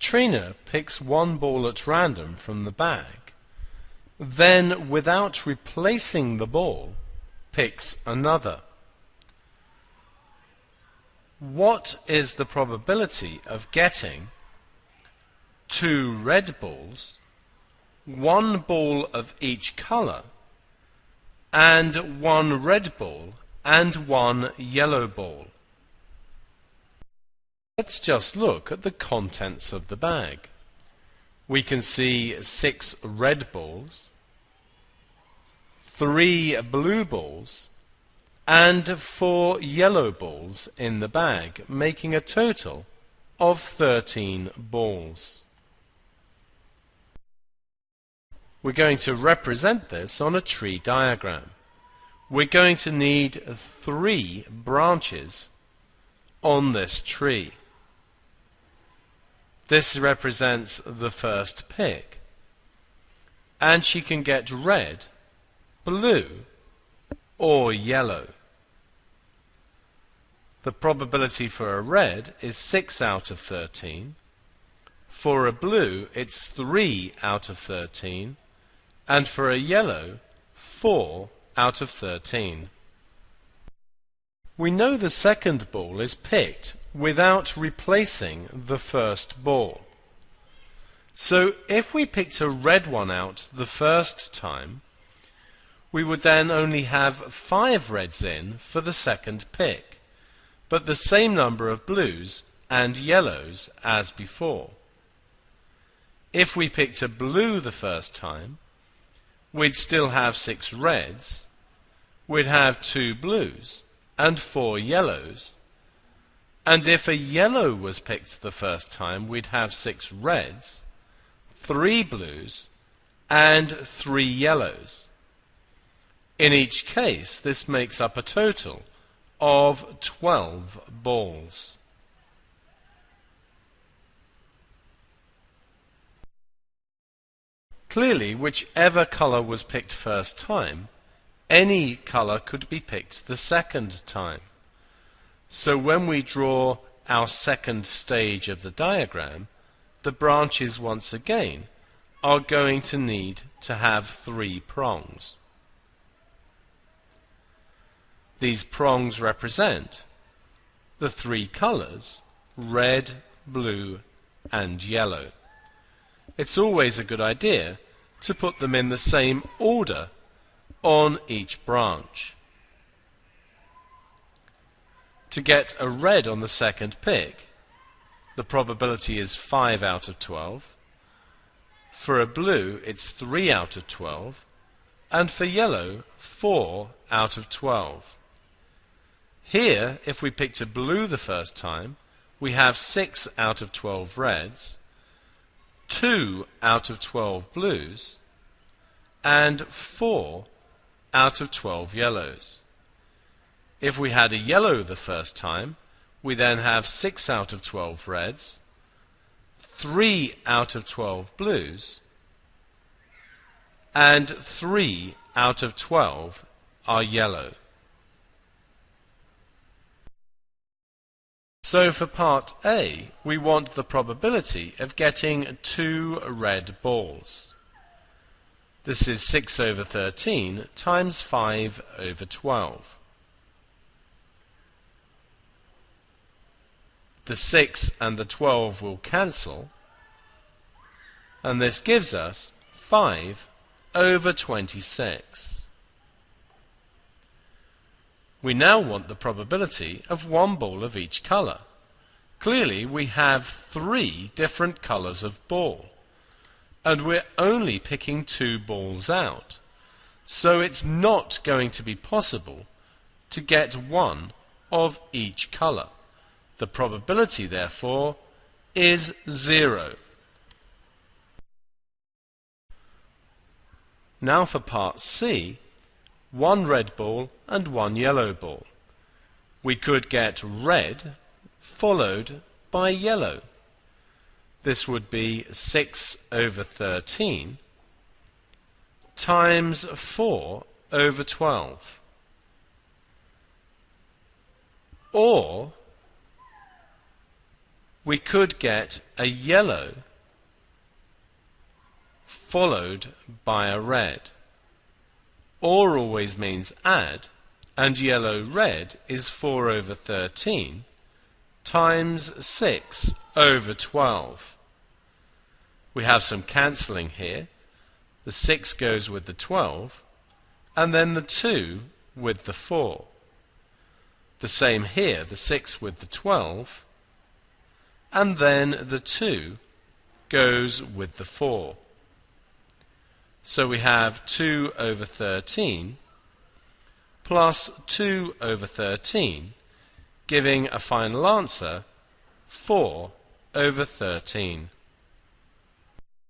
Katrina picks one ball at random from the bag, then without replacing the ball, picks another. What is the probability of getting 2 red balls, 1 ball of each colour, and 1 red ball and 1 yellow ball? Let's just look at the contents of the bag. We can see 6 red balls, 3 blue balls, and 4 yellow balls in the bag, making a total of 13 balls. We're going to represent this on a tree diagram. We're going to need 3 branches on this tree. This represents the first pick, and she can get red, blue, or yellow. The probability for a red is 6 out of 13. For a blue, it's 3 out of 13. And for a yellow, 4 out of 13. We know the second ball is picked without replacing the first ball. So if we picked a red one out the first time, we would then only have 5 reds in for the second pick, but the same number of blues and yellows as before. If we picked a blue the first time, we'd still have 6 reds, we'd have 2 blues and 4 yellows, and if a yellow was picked the first time, we'd have 6 reds, 3 blues, and 3 yellows. In each case, this makes up a total of 12 balls. Clearly, whichever colour was picked first time, any colour could be picked the second time. So when we draw our second stage of the diagram, the branches once again are going to need to have 3 prongs. These prongs represent the 3 colours, red, blue, and yellow. It's always a good idea to put them in the same order on each branch. To get a red on the second pick, the probability is 5 out of 12. For a blue, it's 3 out of 12. And for yellow, 4 out of 12. Here, if we picked a blue the first time, we have 6 out of 12 reds, 2 out of 12 blues, and 4 out of 12 yellows. If we had a yellow the first time, we then have 6 out of 12 reds, 3 out of 12 blues, and 3 out of 12 are yellow. So for part A, we want the probability of getting 2 red balls. This is 6 over 13 times 5 over 12. The 6 and the 12 will cancel, and this gives us 5 over 26. We now want the probability of 1 ball of each colour. Clearly, we have 3 different colours of ball, and we're only picking 2 balls out, so it's not going to be possible to get 1 of each colour. The probability, therefore, is 0. Now for part C, 1 red ball and 1 yellow ball. We could get red followed by yellow. This would be 6 over 13 times 4 over 12. Or we could get a yellow followed by a red. Or always means add, and yellow-red is 4 over 13 times 6 over 12. We have some cancelling here. The 6 goes with the 12, and then the 2 with the 4. The same here, the 6 with the 12, and then the 2 goes with the 4. So we have 2 over 13 plus 2 over 13, giving a final answer 4 over 13.